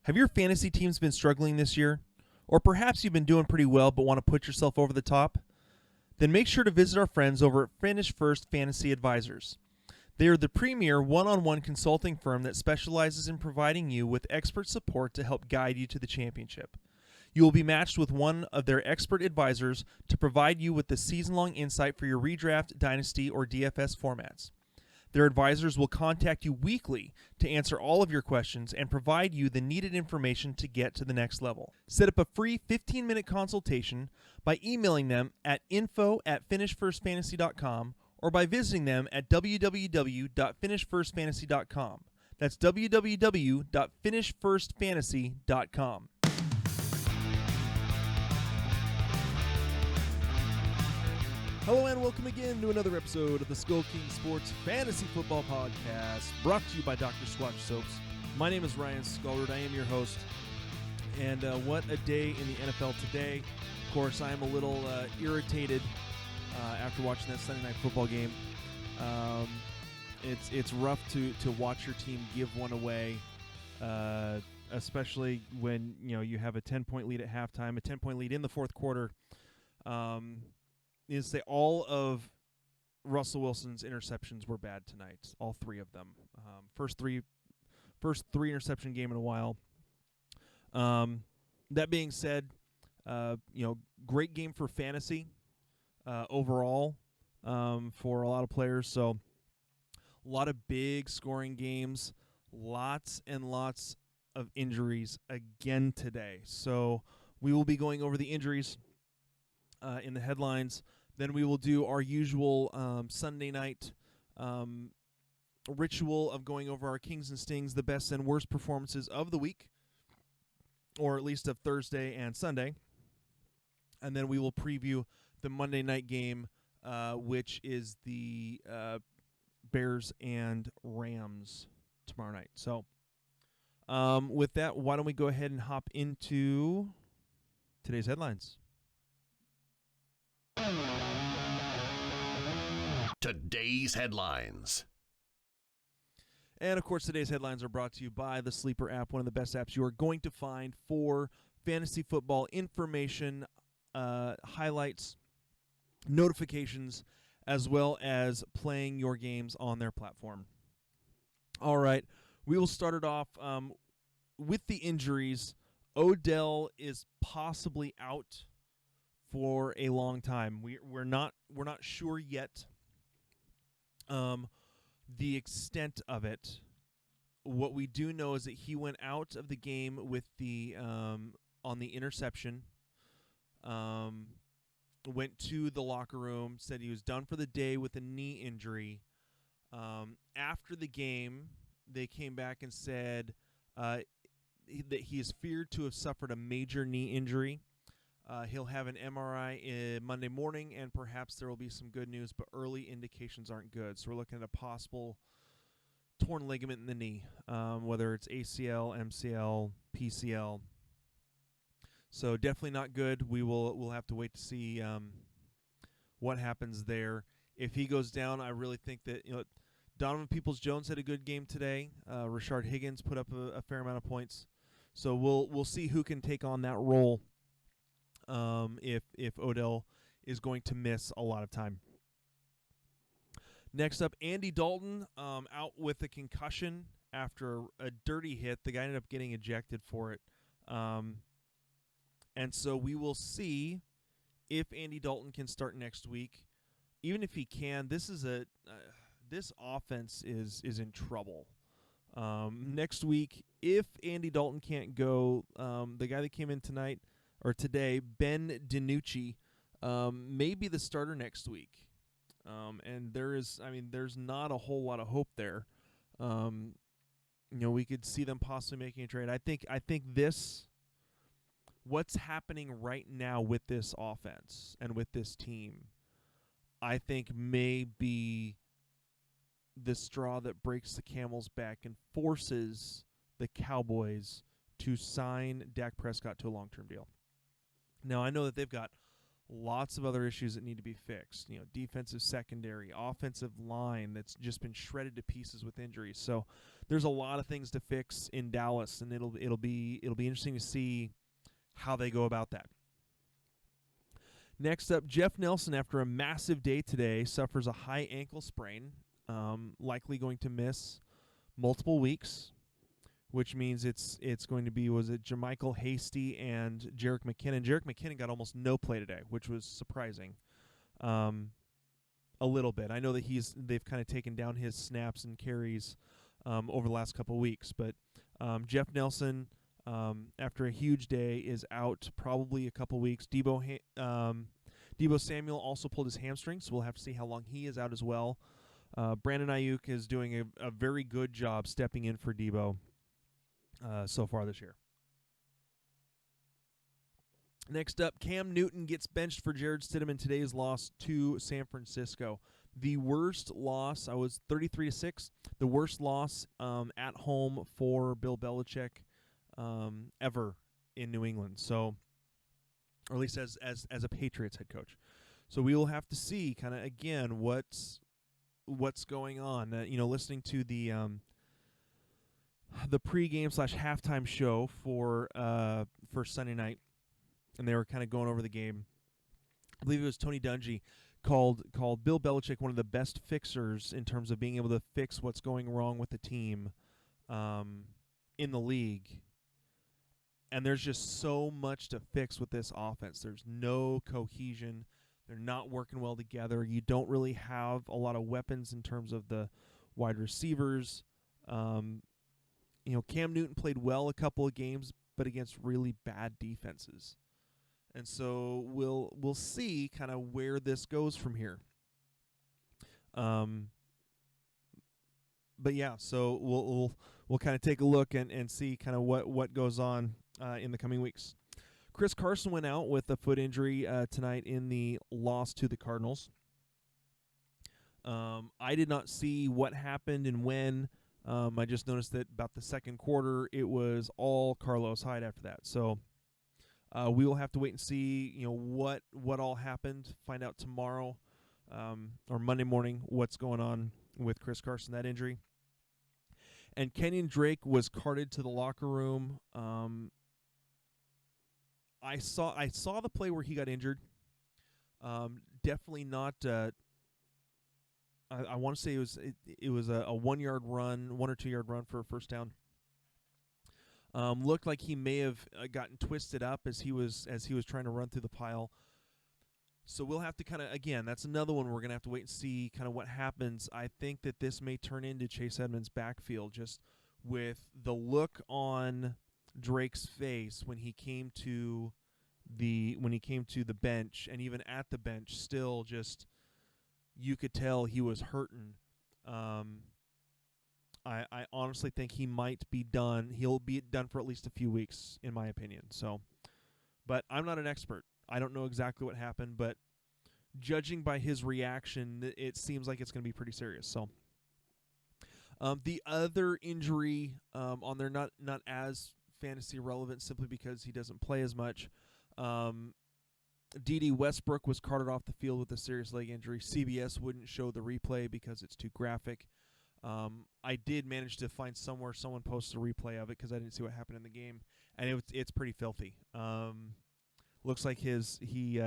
Have your fantasy teams been struggling this year? Or perhaps you've been doing pretty well but want to put yourself over the top? Then make sure to visit our friends over at Finish First Fantasy Advisors. They are the premier one-on-one consulting firm that specializes in providing you with expert support to help guide you to the championship. You will be matched with one of their expert advisors to provide you with the season-long insight for your redraft, dynasty, or DFS formats. Their advisors will contact you weekly to answer all of your questions and provide you the needed information to get to the next level. Set up a free 15-minute consultation by emailing them at info@finishfirstfantasy.com or by visiting them at www.finishfirstfantasy.com. That's www.finishfirstfantasy.com. Hello and welcome again to another episode of the SkullKing Sports Fantasy Football Podcast, brought to you by Dr. Squatch Soaps. My name is Ryan Scullard. I am your host. And what a day in the NFL today. Of course, I am a little irritated after watching that Sunday night football game. It's rough to watch your team give one away, especially when you have a 10-point lead at halftime, a 10-point lead in the fourth quarter. Is say all of Russell Wilson's interceptions were bad tonight, all three of them. First three interception game in a while. That being said, great game for fantasy overall for a lot of players. So a lot of big scoring games, lots and lots of injuries again today. So we will be going over the injuries in the headlines. Then we will do our usual Sunday night ritual of going over our Kings and Stings, the best and worst performances of the week, or at least of Thursday and Sunday. And then we will preview the Monday night game, which is the Bears and Rams tomorrow night. So with that, why don't we go ahead and hop into today's headlines. Today's headlines. And, of course, today's headlines are brought to you by the Sleeper app, one of the best apps you are going to find for fantasy football information, highlights, notifications, as well as playing your games on their platform. All right, we will start it off with the injuries. Odell is possibly out for a long time. We're not sure yet the extent of it. What we do know is that he went out of the game with the on the interception. Went to the locker room, said he was done for the day with a knee injury. After the game, they came back and said that he is feared to have suffered a major knee injury. He'll have an MRI Monday morning, and perhaps there will be some good news, but early indications aren't good. So we're looking at a possible torn ligament in the knee, whether it's ACL, MCL, PCL. So definitely not good. We'll have to wait to see what happens there. If he goes down, I really think that Donovan Peoples-Jones had a good game today. Rashard Higgins put up a fair amount of points. So we'll see who can take on that role. If Odell is going to miss a lot of time. Next up, Andy Dalton out with a concussion after a dirty hit. The guy ended up getting ejected for it. And so we will see if Andy Dalton can start next week. Even if he can, this offense is in trouble. Next week, if Andy Dalton can't go, the guy that came in today, Ben DiNucci, may be the starter next week. And there's not a whole lot of hope there. We could see them possibly making a trade. I think what's happening right now with this offense and with this team, I think may be the straw that breaks the camel's back and forces the Cowboys to sign Dak Prescott to a long-term deal. Now, I know that they've got lots of other issues that need to be fixed. Defensive secondary, offensive line that's just been shredded to pieces with injuries. So there's a lot of things to fix in Dallas, and it'll be interesting to see how they go about that. Next up, Jeff Nelson, after a massive day today, suffers a high ankle sprain, likely going to miss multiple weeks, which means it's going to be, Jermichael Hasty and Jerick McKinnon. Jerick McKinnon got almost no play today, which was surprising a little bit. I know that they've kind of taken down his snaps and carries over the last couple of weeks, but Jeff Nelson, after a huge day, is out probably a couple weeks. Deebo Samuel also pulled his hamstring, so we'll have to see how long he is out as well. Brandon Ayuk is doing a very good job stepping in for Deebo so far this year. Next up, Cam Newton gets benched for Jared Stidham in today's loss to San Francisco. The worst loss, I was 33-6, the worst loss at home for Bill Belichick ever in New England. So, or at least as a Patriots head coach. So we will have to see kind of again what's going on. Listening to the pregame / halftime show for Sunday night, and they were kind of going over the game. I believe it was Tony Dungy called Bill Belichick one of the best fixers in terms of being able to fix what's going wrong with the team in the league. And there's just so much to fix with this offense. There's no cohesion. They're not working well together. You don't really have a lot of weapons in terms of the wide receivers. Cam Newton played well a couple of games, but against really bad defenses. And so we'll see kind of where this goes from here. But yeah, so we'll kind of take a look and see kind of what goes on in the coming weeks. Chris Carson went out with a foot injury tonight in the loss to the Cardinals. I did not see what happened and when. I just noticed that about the second quarter, it was all Carlos Hyde after that. So we will have to wait and see, what all happened. Find out tomorrow or Monday morning what's going on with Chris Carson, that injury. And Kenyan Drake was carted to the locker room. I saw the play where he got injured. Definitely not. I want to say it was a 1 yard run, 1 or 2 yard run for a first down. Looked like he may have gotten twisted up as he was trying to run through the pile. So we'll have to kind of, again, that's another one we're going to have to wait and see kind of what happens. I think that this may turn into Chase Edmonds' backfield, just with the look on Drake's face when he came to the bench, and even at the bench, still just you could tell he was hurting. I honestly think he might be done. He'll be done for at least a few weeks, in my opinion. So, but I'm not an expert. I don't know exactly what happened, but judging by his reaction, it seems like it's going to be pretty serious. So, the other injury on there, not as fantasy relevant, simply because he doesn't play as much. D.D. Westbrook was carted off the field with a serious leg injury. CBS wouldn't show the replay because it's too graphic. I did manage to find somewhere someone posted a replay of it because I didn't see what happened in the game, and it's pretty filthy. Looks like he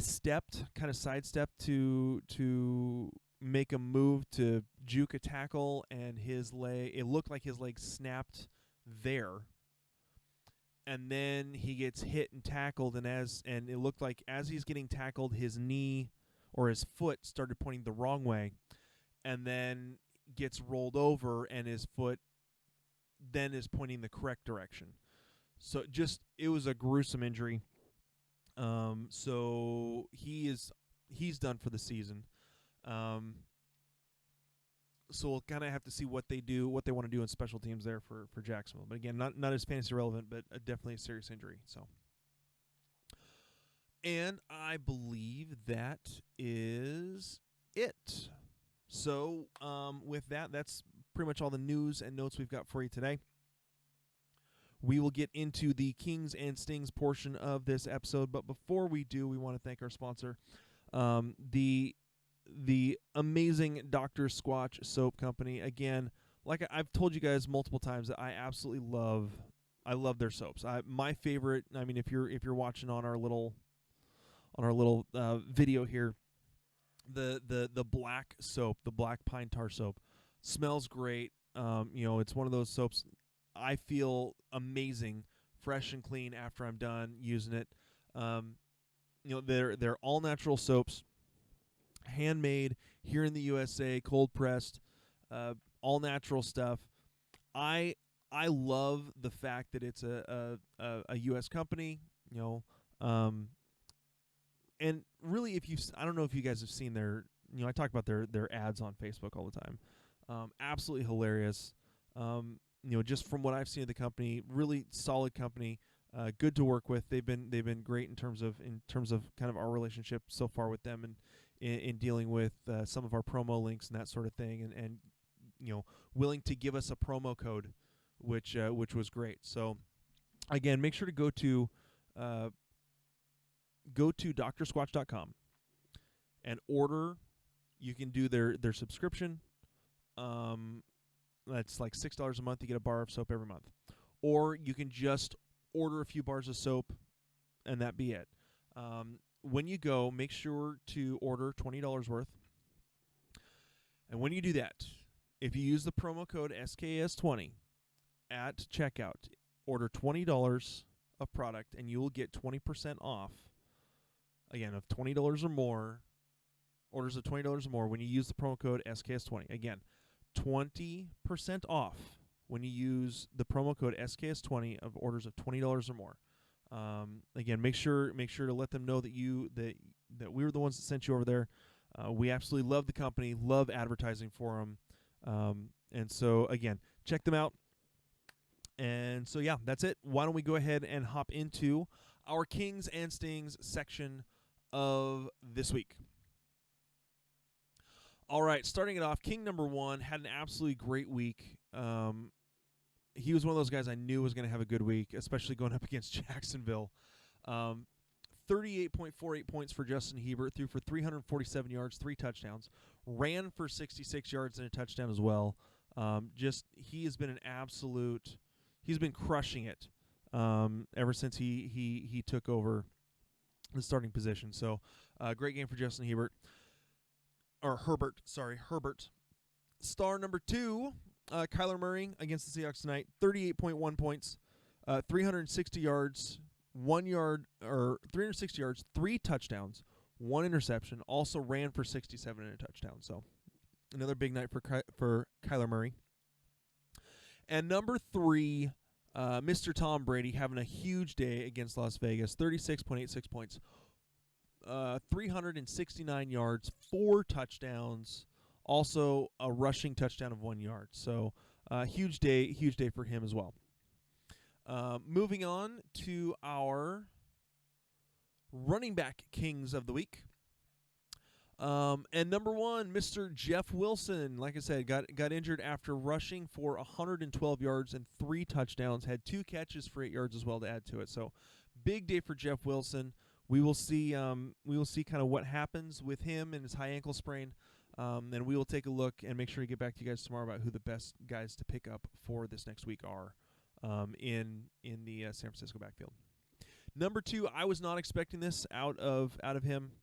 stepped, kind of sidestepped to make a move to juke a tackle, and it looked like his leg snapped there. And then he gets hit and tackled, and it looked like as he's getting tackled, his knee or his foot started pointing the wrong way, and then gets rolled over, and his foot then is pointing the correct direction. So it was a gruesome injury. So he's done for the season. So we'll kind of have to see what they want to do in special teams there for Jacksonville. But again, not as fantasy relevant, but definitely a serious injury. So, and I believe that is it. So with that, that's pretty much all the news and notes we've got for you today. we will get into the Kings and Stings portion of this episode. But before we do, we want to thank our sponsor, the amazing Dr. Squatch Soap Company. Again, like I've told you guys multiple times, that I absolutely love their soaps. My favorite. I mean, if you're watching on our little video here, the black soap, the black pine tar soap, smells great. It's one of those soaps I feel amazing, fresh and clean after I'm done using it. They're all natural soaps, handmade here in the USA, cold pressed, all natural stuff. I love the fact that it's a U.S. company, and really, I don't know if you guys have seen their, I talk about their ads on Facebook all the time. Absolutely hilarious. Just from what I've seen of the company, really solid company, good to work with. They've been great in terms of kind of our relationship so far with them, and in dealing with some of our promo links and that sort of thing, and willing to give us a promo code, which was great. So again, make sure to go to drsquatch.com and order. You can do their subscription. That's like $6 a month. You get a bar of soap every month. Or you can just order a few bars of soap, and that be it. When you go, make sure to order $20 worth. And when you do that, if you use the promo code SKS20 at checkout, order $20 of product, and you will get 20% off. Again, of $20 or more, orders of $20 or more, when you use the promo code SKS20. Again, 20% off when you use the promo code SKS20 of orders of $20 or more. Again, make sure to let them know that that we were the ones that sent you over there. We absolutely love the company, love advertising for them, and so again, check them out. And so yeah, that's it. Why don't we go ahead and hop into our Kings and Stings section of this week. All right, starting it off, King number 1 had an absolutely great week. He was one of those guys I knew was going to have a good week, especially going up against Jacksonville. 38.48 points for Justin Herbert, threw for 347 yards, 3 touchdowns, ran for 66 yards and a touchdown as well. He has been he's been crushing it ever since he took over the starting position. So, great game for Justin Herbert. Herbert. Star number 2, Kyler Murray against the Seahawks tonight. 38.1 points, 360 yards, 360 yards, 3 touchdowns, 1 interception. Also ran for 67 and a touchdown. So another big night for Kyler Murray. And number 3, Mr. Tom Brady having a huge day against Las Vegas. 36.86 points. 369 yards, 4 touchdowns, also a rushing touchdown of 1 yard. So huge day for him as well. Moving on to our running back kings of the week. And number 1, Mr. Jeff Wilson, like I said, got injured after rushing for 112 yards and 3 touchdowns, had 2 catches for 8 yards as well to add to it. So big day for Jeff Wilson. We will see kind of what happens with him and his high ankle sprain, and we will take a look and make sure to get back to you guys tomorrow about who the best guys to pick up for this next week are in the San Francisco backfield. Number 2, I was not expecting this out of him.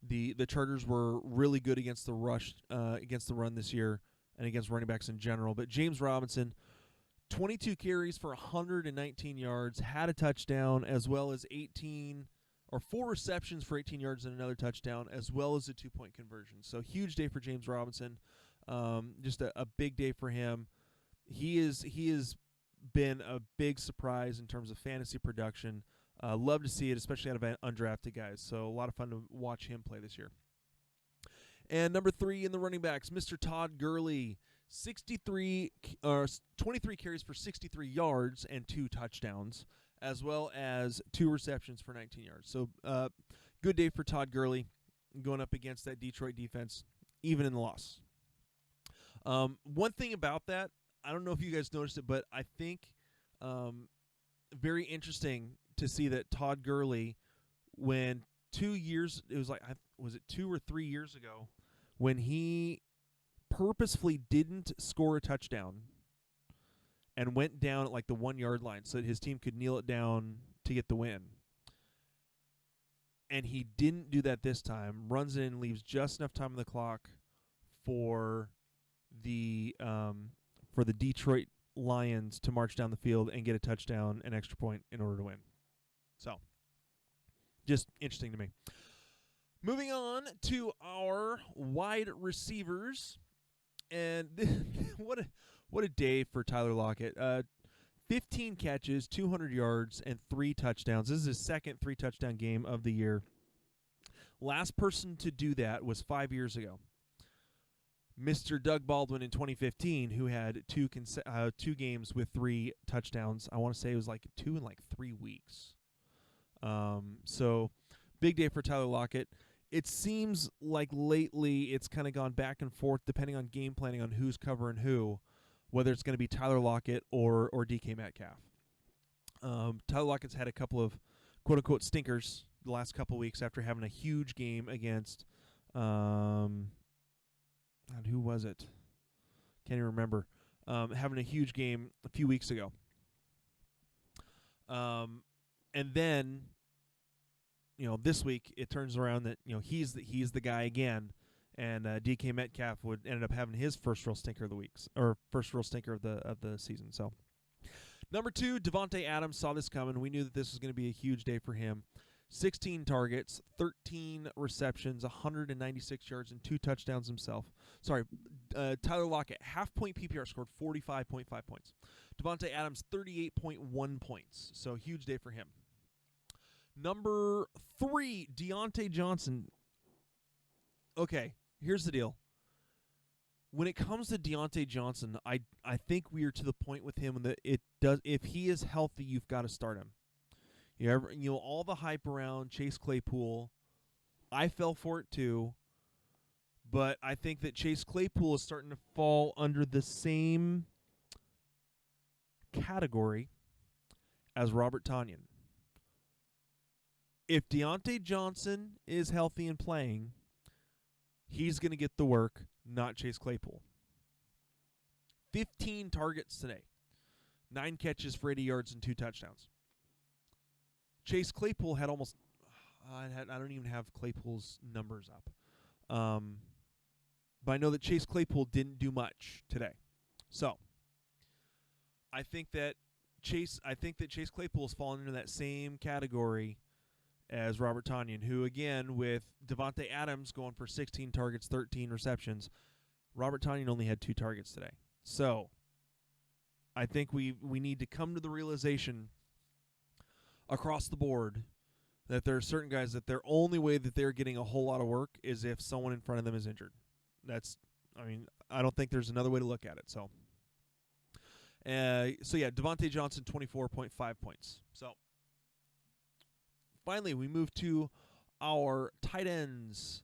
The Chargers were really good against the run this year and against running backs in general, but James Robinson, 22 carries for 119 yards, had a touchdown, as well as 4 receptions for 18 yards and another touchdown, as well as a 2-point conversion. So huge day for James Robinson. Just a big day for him. He has been a big surprise in terms of fantasy production. Love to see it, especially out of undrafted guys. So a lot of fun to watch him play this year. And number 3 in the running backs, Mr. Todd Gurley, 23 carries for 63 yards and 2 touchdowns, as well as 2 receptions for 19 yards. So good day for Todd Gurley going up against that Detroit defense, even in the loss. One thing about that, I don't know if you guys noticed it, but I think very interesting to see that Todd Gurley, when 2 years, it was like, was it 2 or 3 years ago, when he purposefully didn't score a touchdown and went down at like the 1 yard line so that his team could kneel it down to get the win. And he didn't do that this time. Runs in, leaves just enough time on the clock for the Detroit Lions to march down the field and get a touchdown, an extra point in order to win. So, just interesting to me. Moving on to our wide receivers, and what a day for Tyler Lockett. 15 catches, 200 yards, and 3 touchdowns. This is his second 3-touchdown game of the year. Last person to do that was 5 years ago. Mr. Doug Baldwin in 2015, who had two games with 3 touchdowns. I want to say it was like 2 in like 3 weeks. So, big day for Tyler Lockett. It seems like lately it's kind of gone back and forth depending on game planning on who's covering who, whether it's going to be Tyler Lockett or DK Metcalf. Tyler Lockett's had a couple of quote-unquote stinkers the last couple weeks after having a huge game against who was it? Can't even remember. Having a huge game a few weeks ago. And then, this week it turns around that, he's the guy again, and DK Metcalf ended up having his first real stinker of the weeks, or first real stinker of the season. So, number 2, Devonte Adams, saw this coming. We knew that this was going to be a huge day for him. 16 targets, 13 receptions, 196 yards, and 2 touchdowns himself. Sorry, Tyler Lockett, half-point PPR, scored 45.5 points. Devonte Adams, 38.1 points. So, huge day for him. Number 3, Deontay Johnson. Okay, here's the deal. When it comes to Deontay Johnson, I think we are to the point with him that if he is healthy, you've got to start him. All the hype around Chase Claypool, I fell for it too, but I think that Chase Claypool is starting to fall under the same category as Robert Tonyan. If Deontay Johnson is healthy and playing, he's going to get the work, not Chase Claypool. 15 targets today, 9 catches for 80 yards and 2 touchdowns. Chase Claypool had almost I don't even have Claypool's numbers up. But I know that Chase Claypool didn't do much today. So, I think that Chase Claypool is falling into that same category as Robert Tonyan, who, again, with Devonte Adams going for 16 targets, 13 receptions, Robert Tonyan only had 2 targets today. So, I think we need to come to the realization across the board that there are certain guys that their only way that they're getting a whole lot of work is if someone in front of them is injured. I don't think there's another way to look at it. So Devontae Johnson, 24.5 points. So, finally, we move to our tight ends.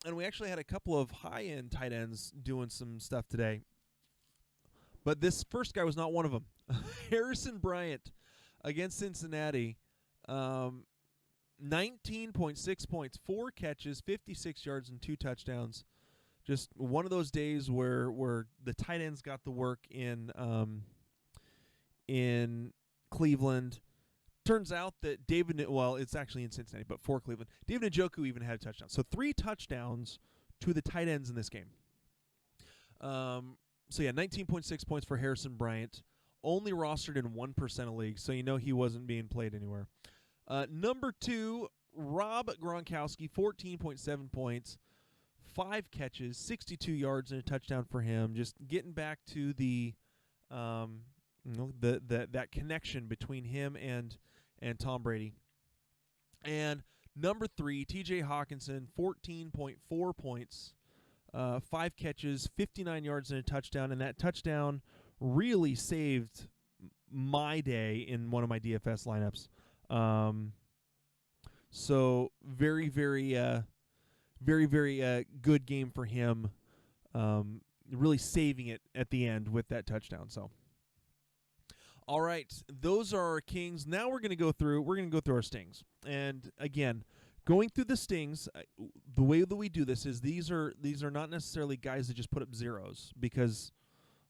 And we actually had a couple of high-end tight ends doing some stuff today. But this first guy was not one of them. Harrison Bryant against Cincinnati, 19.6 points, 4 catches, 56 yards, and 2 touchdowns. Just one of those days where the tight ends got the work in Cleveland. Turns out that it's actually in Cincinnati, but for Cleveland, David Njoku even had a touchdown. So 3 touchdowns to the tight ends in this game. 19.6 points for Harrison Bryant. Only rostered in 1% of leagues, so he wasn't being played anywhere. Number 2, Rob Gronkowski, 14.7 points, 5 catches, 62 yards, and a touchdown for him. Just getting back to the that connection between him and Tom Brady. And number 3, T.J. Hawkinson, 14.4 points, 5 catches, 59 yards, and a touchdown. And that touchdown really saved my day in one of my DFS lineups. So very, very, very, very good game for him. really saving it at the end with that touchdown. So, all right, those are our Kings. Now we're going to go through our stings. And again, going through the stings, the way that we do this is these are not necessarily guys that just put up zeros, because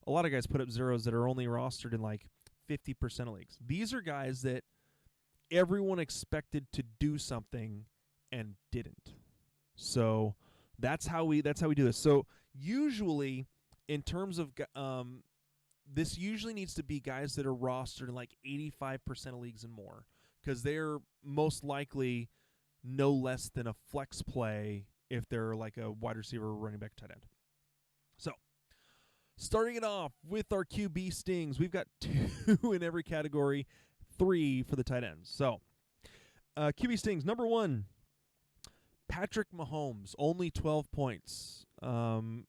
a lot of guys put up zeros that are only rostered in like 50% of leagues. These are guys that everyone expected to do something and didn't. So that's how we do this. So usually, in terms of this usually needs to be guys that are rostered in like 85% of leagues and more, because they're most likely no less than a flex play if they're like a wide receiver, running back, tight end. So starting it off with our QB stings, we've got 2 in every category, 3 for the tight ends. So QB stings, number 1, Patrick Mahomes, only 12 points. And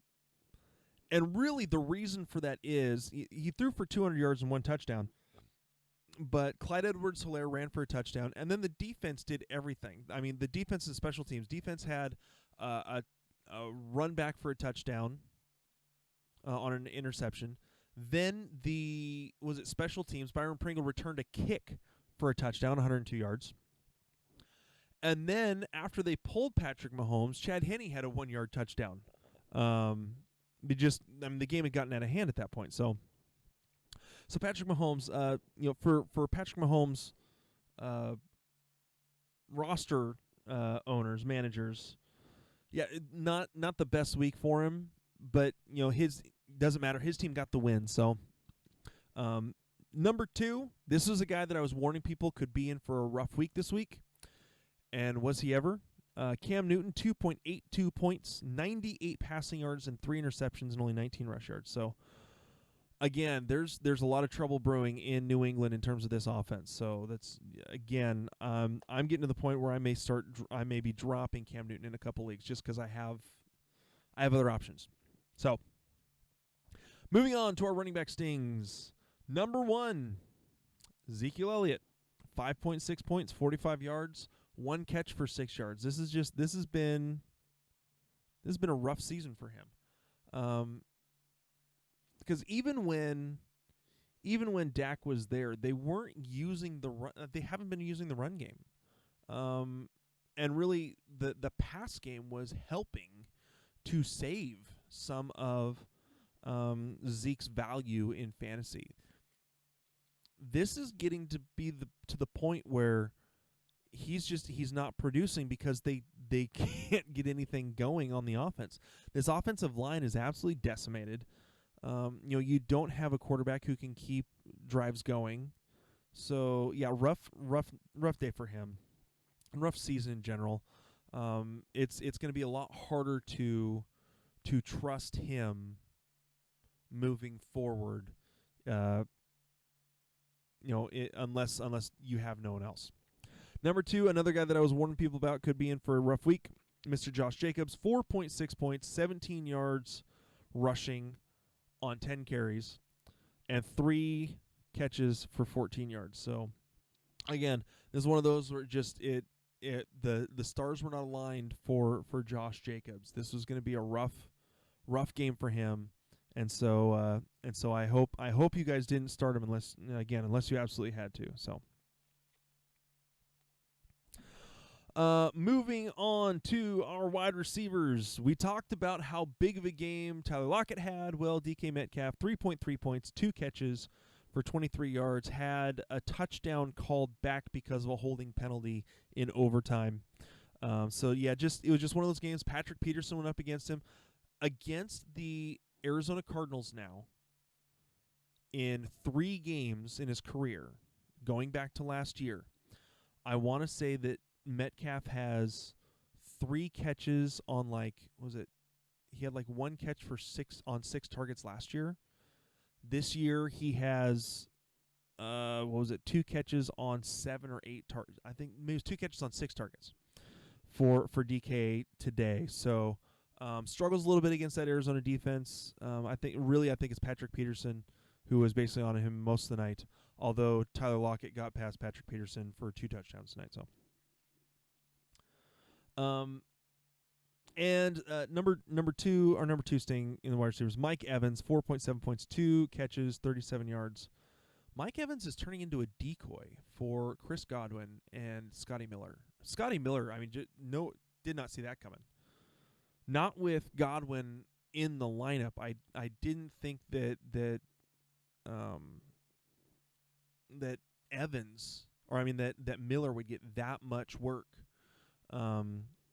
really the reason for that is he threw for 200 yards and 1 touchdown, but Clyde Edwards-Helaire ran for a touchdown, and then the defense did everything. I mean, the defense and special teams. Defense had a run back for a touchdown on an interception. Then special teams, Byron Pringle returned a kick for a touchdown, 102 yards. And then after they pulled Patrick Mahomes, Chad Henne had a 1-yard touchdown. The game had gotten out of hand at that point. So Patrick Mahomes, for Patrick Mahomes, roster owners, managers, not the best week for him, but his doesn't matter. His team got the win. So, number 2, this was a guy that I was warning people could be in for a rough week this week, and was he ever? Cam Newton, 2.82 points, 98 passing yards, and 3 interceptions, and only 19 rush yards. So, again, there's a lot of trouble brewing in New England in terms of this offense. So that's, again, I'm getting to the point where I may be dropping Cam Newton in a couple leagues just because I have other options. So, moving on to our running back stings. Number 1, Ezekiel Elliott, 5.6 points, 45 yards. 1 catch for 6 yards. This has been a rough season for him. Because even when Dak was there, they weren't using the run. They haven't been using the run game. And really the pass game was helping to save some of Zeke's value in fantasy. This is getting to be to the point where he's not producing because they can't get anything going on the offense. This offensive line is absolutely decimated. You don't have a quarterback who can keep drives going. So yeah, rough day for him. Rough season in general. It's going to be a lot harder to trust him moving forward. Unless you have no one else. Number 2, another guy that I was warning people about could be in for a rough week, Mr. Josh Jacobs, 4.6 points, 17 yards rushing on 10 carries, and 3 catches for 14 yards. So, again, this is one of those where the stars were not aligned for Josh Jacobs. This was going to be a rough game for him, and so I hope you guys didn't start him unless you absolutely had to. So. Moving on to our wide receivers. We talked about how big of a game Tyler Lockett had. Well, DK Metcalf, 3.3 points, 2 catches for 23 yards, had a touchdown called back because of a holding penalty in overtime. It was just one of those games. Patrick Peterson went up against him. Against the Arizona Cardinals now, in 3 games in his career, going back to last year, I want to say that Metcalf has 3 catches on he had 1 catch for 6 targets last year. This year he has 2 catches on 7 or 8 targets. I think maybe it was 2 catches on 6 targets for DK today. So struggles a little bit against that Arizona defense. I think it's Patrick Peterson who was basically on him most of the night. Although Tyler Lockett got past Patrick Peterson for 2 touchdowns tonight. So. And number two sting in the wide receivers, Mike Evans, 4.7 points, 2 catches, 37 yards. Mike Evans is turning into a decoy for Chris Godwin and Scotty Miller. Scotty Miller, I mean, did not see that coming. Not with Godwin in the lineup. I didn't think that Evans, or I mean that Miller would get that much work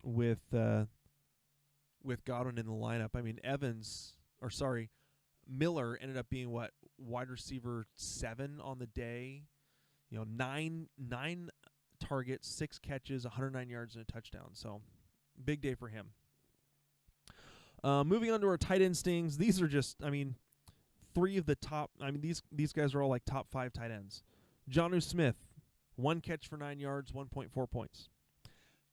with Godwin in the lineup. I mean, Miller ended up being wide receiver 7 on the day. 9 targets, 6 catches, 109 yards and a touchdown. So big day for him. Moving on to our tight end stings. These are just, I mean, 3 of the top. I mean, these guys are all like top 5 tight ends. Jonnu Smith, 1 catch for 9 yards, 1.4 points.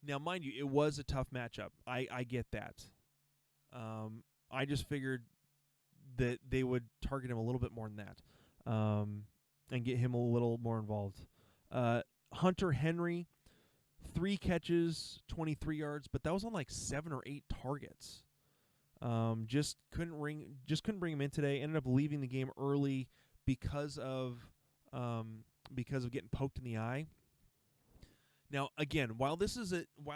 Now, mind you, it was a tough matchup. I get that. I just figured that they would target him a little bit more than that, and get him a little more involved. Hunter Henry, 3 catches, 23 yards, but that was on like 7 or 8 targets. Just couldn't bring him in today. Ended up leaving the game early because of getting poked in the eye. Now, again, while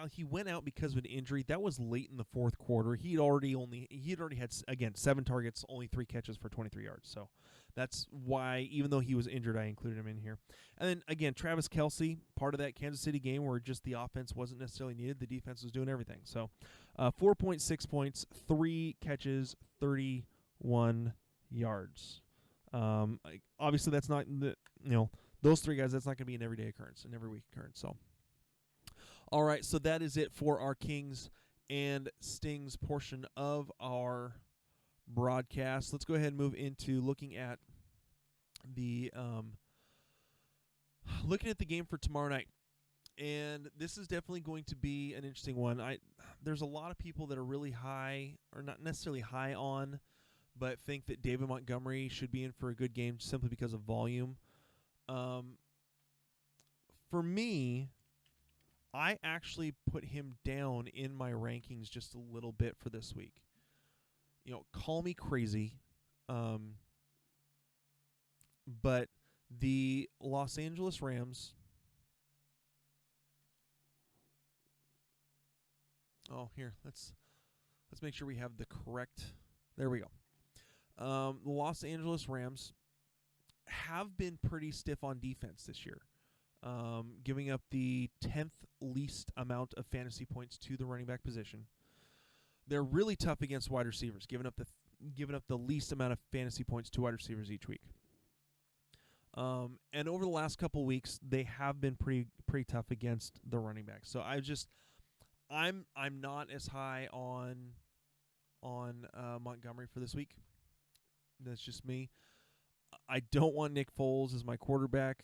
he went out because of an injury, that was late in the fourth quarter. He'd already had, again, 7 targets, only 3 catches for 23 yards. So that's why, even though he was injured, I included him in here. And then, again, Travis Kelce, part of that Kansas City game where just the offense wasn't necessarily needed. The defense was doing everything. So 4.6 points, 3 catches, 31 yards. Obviously, that's not, those 3 guys, that's not going to be an everyday occurrence, an every week occurrence. So, all right, so that is it for our Kings and Stings portion of our broadcast. Let's go ahead and move into looking at the game for tomorrow night. And this is definitely going to be an interesting one. There's a lot of people that are really high, or not necessarily high on, but think that David Montgomery should be in for a good game simply because of volume. For me, I actually put him down in my rankings just a little bit for this week. Call me crazy, but the Los Angeles Rams. Oh, here, let's make sure we have the correct. There we go. The Los Angeles Rams have been pretty stiff on defense this year, giving up the 10th least amount of fantasy points to the running back position. They're really tough against wide receivers, giving up the least amount of fantasy points to wide receivers each week. And over the last couple weeks, they have been pretty tough against the running backs. So I'm not as high on Montgomery for this week. That's just me. I don't want Nick Foles as my quarterback.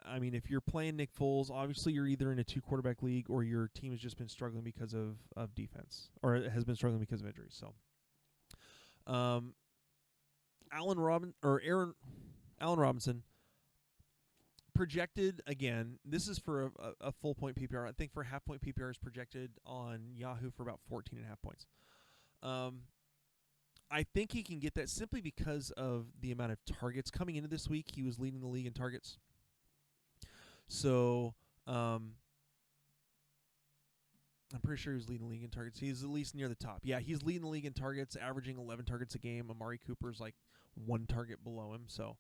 I mean, if you're playing Nick Foles, obviously you're either in a 2-quarterback league or your team has just been struggling because of defense, or it has been struggling because of injuries. So, Allen Robinson projected, again, this is for a full point PPR. I think for half point PPR is projected on Yahoo for about 14.5 points. I think he can get that simply because of the amount of targets coming into this week. He was leading the league in targets. So, I'm pretty sure he was leading the league in targets. He's at least near the top. Yeah, he's leading the league in targets, averaging 11 targets a game. Amari Cooper's like 1 target below him. So,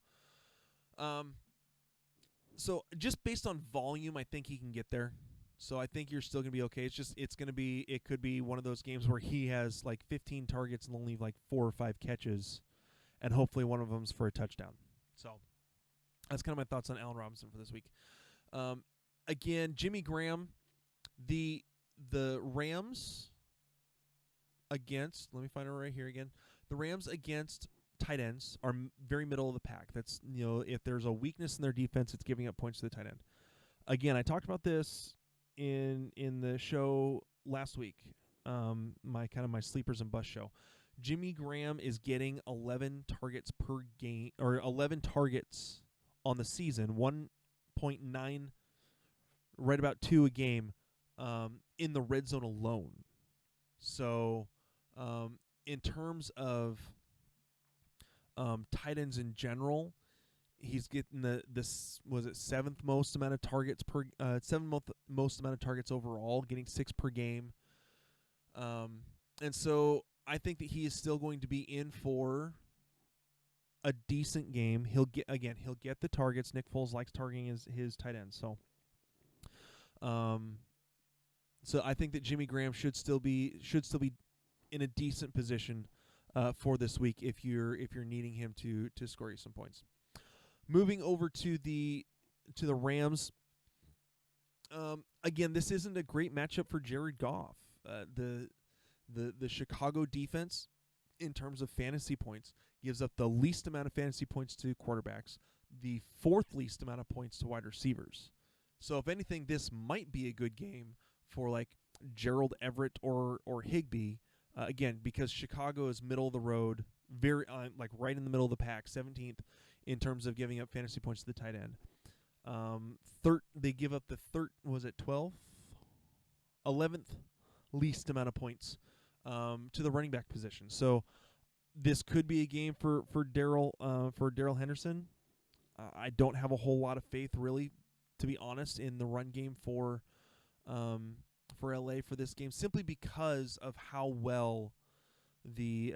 just based on volume, I think he can get there. So I think you're still going to be okay. It could be one of those games where he has like 15 targets and only like 4 or 5 catches, and hopefully one of them's for a touchdown. So that's kind of my thoughts on Allen Robinson for this week. Again, Jimmy Graham, the Rams against, let me find it right here again. The Rams against tight ends are very middle of the pack. That's, if there's a weakness in their defense, it's giving up points to the tight end. Again, I talked about this in the show last week, my sleepers and bust show. Jimmy Graham is getting 11 targets per game, or 11 targets on the season, 1.9, right about 2 a game, in the red zone alone. So in terms of tight ends in general, he's getting the seventh most amount of targets most amount of targets overall, getting 6 per game. And so I think that he is still going to be in for a decent game. He'll get the targets. Nick Foles likes targeting his tight ends. So I think that Jimmy Graham should still be in a decent position for this week if you're needing him to score you some points. Moving over to the Rams. Again, this isn't a great matchup for Jared Goff. The Chicago defense, in terms of fantasy points, gives up the least amount of fantasy points to quarterbacks, the 4th least amount of points to wide receivers. So if anything, this might be a good game for like Gerald, Everett, or Higbee. Again, because Chicago is middle of the road, very like right in the middle of the pack, 17th in terms of giving up fantasy points to the tight end. They give up the 11th least amount of points to the running back position. So this could be a game for Darrell Henderson. I don't have a whole lot of faith, really, to be honest, in the run game for LA for this game, simply because of how well the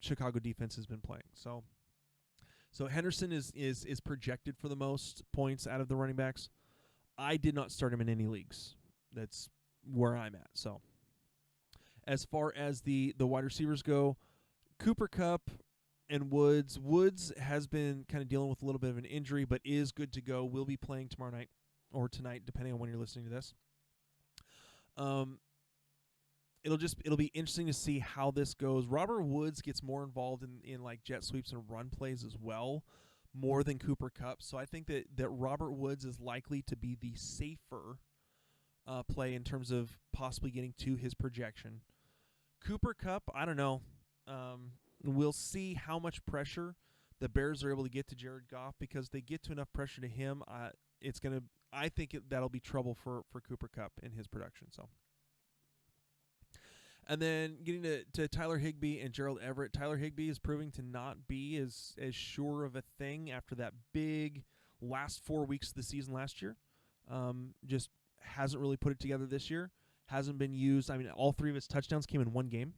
Chicago defense has been playing. So Henderson is projected for the most points out of the running backs. I did not start him in any leagues. That's where I'm at. So as far as the wide receivers go, Cooper Kupp and Woods has been kind of dealing with a little bit of an injury, but is good to go. Will be playing tomorrow night or tonight, depending on when you're listening to this. It'll be interesting to see how this goes. Robert Woods gets more involved in like jet sweeps and run plays as well, more than Cooper Kupp. So I think that Robert Woods is likely to be the safer play in terms of possibly getting to his projection. Cooper Kupp, I don't know. We'll see how much pressure the Bears are able to get to Jared Goff, because they get to enough pressure to him. I think that'll be trouble for Cooper Kupp in his production. So. And then getting to Tyler Higbee and Gerald Everett. Tyler Higbee is proving to not be as sure of a thing after that big last 4 weeks of the season last year. Just hasn't really put it together this year. Hasn't been used. I mean, all 3 of his touchdowns came in one game.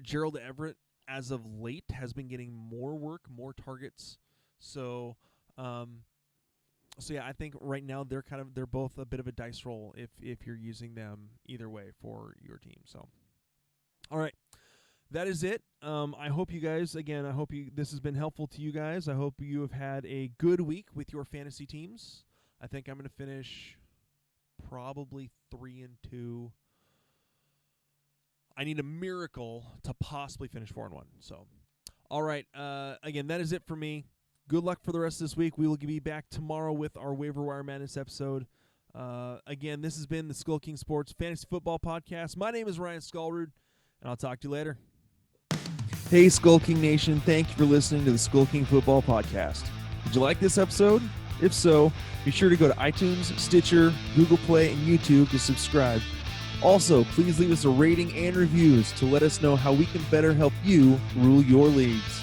Gerald Everett, as of late, has been getting more work, more targets. So yeah, I think right now they're both a bit of a dice roll if you're using them either way for your team. So. All right, that is it. I hope you guys, this has been helpful to you guys. I hope you have had a good week with your fantasy teams. I think I'm going to finish probably 3-2. I need a miracle to possibly finish 4-1. So, all right. Again, that is it for me. Good luck for the rest of this week. We will be back tomorrow with our Waiver Wire Madness episode. Again, this has been the SkullKing Sports Fantasy Football Podcast. My name is Ryan Skullrud, and I'll talk to you later. Hey, SkullKing Nation. Thank you for listening to the SkullKing Football Podcast. Did you like this episode? If so, be sure to go to iTunes, Stitcher, Google Play, and YouTube to subscribe. Also, please leave us a rating and reviews to let us know how we can better help you rule your leagues.